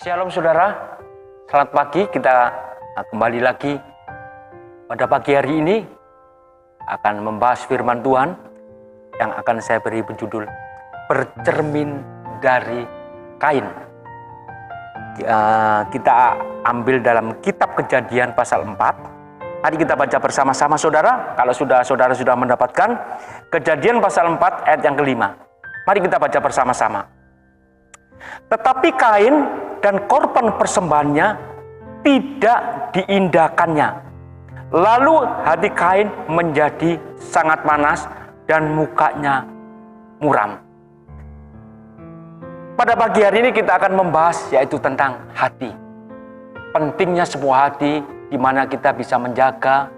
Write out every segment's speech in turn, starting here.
Shalom saudara, selamat pagi. Kita kembali lagi pada pagi hari ini akan membahas firman Tuhan yang akan saya beri berjudul Bercermin dari Kain. Kita ambil dalam kitab Kejadian pasal 4. Mari kita baca bersama-sama saudara. Kalau saudara sudah mendapatkan Kejadian pasal 4 ayat yang kelima, mari kita baca bersama-sama. Tetapi Kain dan korban persembahannya tidak diindahkannya. Lalu hati Kain menjadi sangat panas dan mukanya muram. Pada pagi hari ini kita akan membahas yaitu tentang hati. Pentingnya sebuah hati, di mana kita bisa menjaga.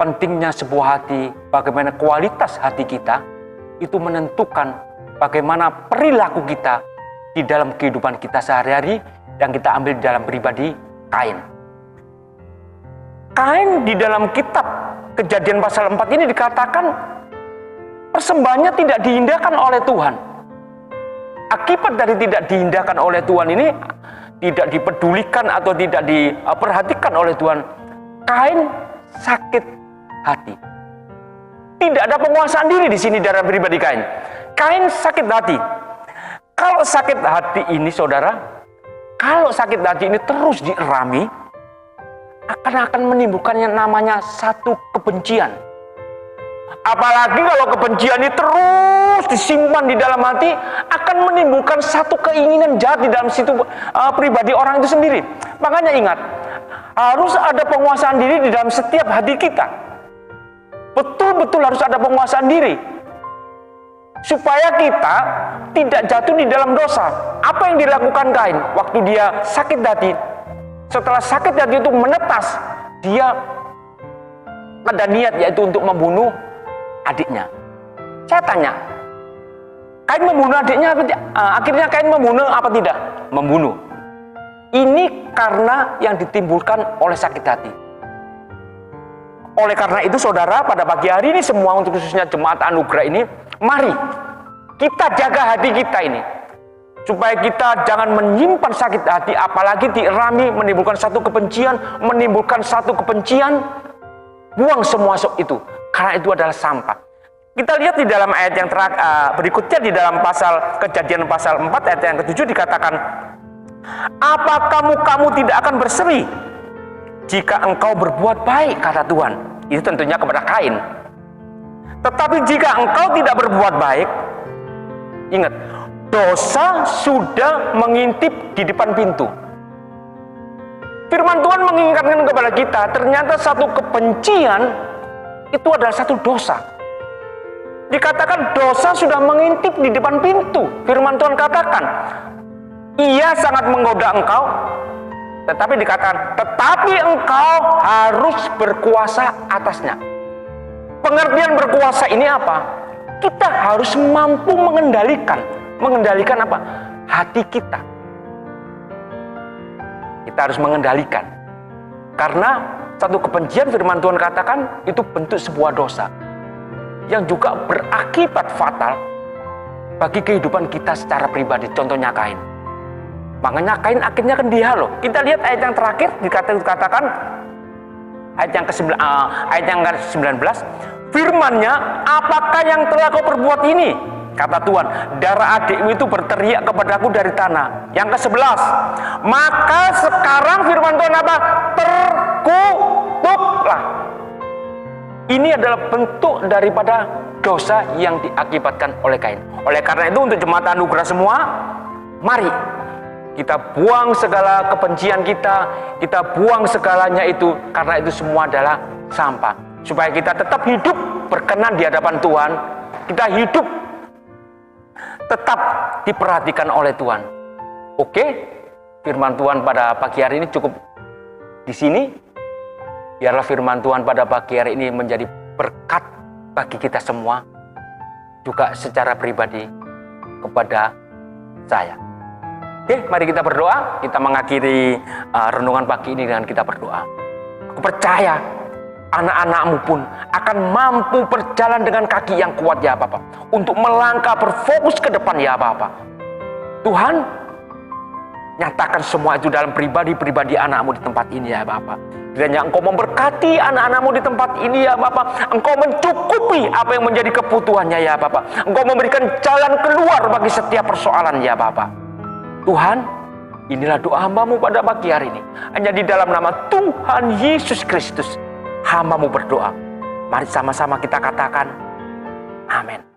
Pentingnya sebuah hati, bagaimana kualitas hati kita itu menentukan bagaimana perilaku kita di dalam kehidupan kita sehari-hari yang kita ambil di dalam pribadi Kain. Kain di dalam kitab Kejadian pasal 4 ini dikatakan persembahannya tidak diindahkan oleh Tuhan. Akibat dari tidak diindahkan oleh Tuhan ini, tidak dipedulikan atau tidak diperhatikan oleh Tuhan, Kain sakit hati. Tidak ada penguasaan diri di sini dalam pribadi Kain. Kain sakit hati. Kalau sakit hati ini saudara, kalau sakit hati ini terus dierami, akan menimbulkan yang namanya satu kebencian. Apalagi kalau kebencian ini terus disimpan di dalam hati, akan menimbulkan satu keinginan jahat di dalam situ pribadi orang itu sendiri. Makanya ingat, harus ada penguasaan diri di dalam setiap hati kita. Betul-betul harus ada penguasaan diri. Supaya kita tidak jatuh di dalam dosa. Apa yang dilakukan Kain waktu dia sakit hati? Setelah sakit hati itu menetas, dia ada niat yaitu untuk membunuh adiknya. Saya tanya, Kain membunuh adiknya apa? Akhirnya Kain membunuh apa tidak? Membunuh. Ini karena yang ditimbulkan oleh sakit hati. Oleh karena itu saudara, pada pagi hari ini semua, untuk khususnya jemaat anugerah ini, mari kita jaga hati kita ini, supaya kita jangan menyimpan sakit hati, apalagi dierami menimbulkan satu kebencian, buang semua itu, karena itu adalah sampah. Kita lihat di dalam ayat yang berikutnya, di dalam Kejadian pasal 4 ayat yang ke-7 dikatakan, apa kamu tidak akan berseri jika engkau berbuat baik, kata Tuhan. Itu tentunya kepada Kain. Tetapi jika engkau tidak berbuat baik, ingat, dosa sudah mengintip di depan pintu. Firman Tuhan mengingatkan kepada kita, ternyata satu kebencian itu adalah satu dosa. Dikatakan dosa sudah mengintip di depan pintu. Firman Tuhan katakan, ia sangat menggoda engkau, tetapi dikatakan, tetapi engkau harus berkuasa atasnya. Pengertian berkuasa ini apa? Kita harus mampu mengendalikan apa? Hati kita. Kita harus mengendalikan. Karena satu kebencian, firman Tuhan katakan, itu bentuk sebuah dosa yang juga berakibat fatal bagi kehidupan kita secara pribadi. Contohnya Kain. Makanya Kain akhirnya kan dihalau. Kita lihat ayat yang terakhir dikatakan ayat yang ke-19, firman-Nya, apakah yang telah kau perbuat ini? Kata Tuhan, darah adikmu itu berteriak kepadaku dari tanah. Yang ke-11, maka sekarang firman Tuhan apa? Terkutuklah. Ini adalah bentuk daripada dosa yang diakibatkan oleh Kain. Oleh karena itu, untuk jemaat anugerah semua, mari kita buang segala kebencian kita buang segalanya itu, karena itu semua adalah sampah. Supaya kita tetap hidup berkenan di hadapan Tuhan, kita hidup tetap diperhatikan oleh Tuhan. Oke, firman Tuhan pada pagi hari ini cukup di sini. Biarlah firman Tuhan pada pagi hari ini menjadi berkat bagi kita semua, juga secara pribadi kepada saya. Oke, mari kita berdoa. Kita mengakhiri renungan pagi ini dengan kita berdoa. Aku percaya anak-anakmu pun akan mampu berjalan dengan kaki yang kuat, ya Bapak, untuk melangkah berfokus ke depan, ya Bapak. Tuhan, Nyatakan semua itu dalam pribadi-pribadi anak-Mu di tempat ini ya Bapa. Kiranya Engkau memberkati anak-anak-Mu di tempat ini ya Bapa. Engkau mencukupi apa yang menjadi kebutuhannya ya Bapa. Engkau memberikan jalan keluar bagi setiap persoalan ya Bapa. Tuhan, inilah doa hamba-Mu pada pagi hari ini. Hanya di dalam nama Tuhan Yesus Kristus, hamba-Mu berdoa. Mari sama-sama kita katakan, amin.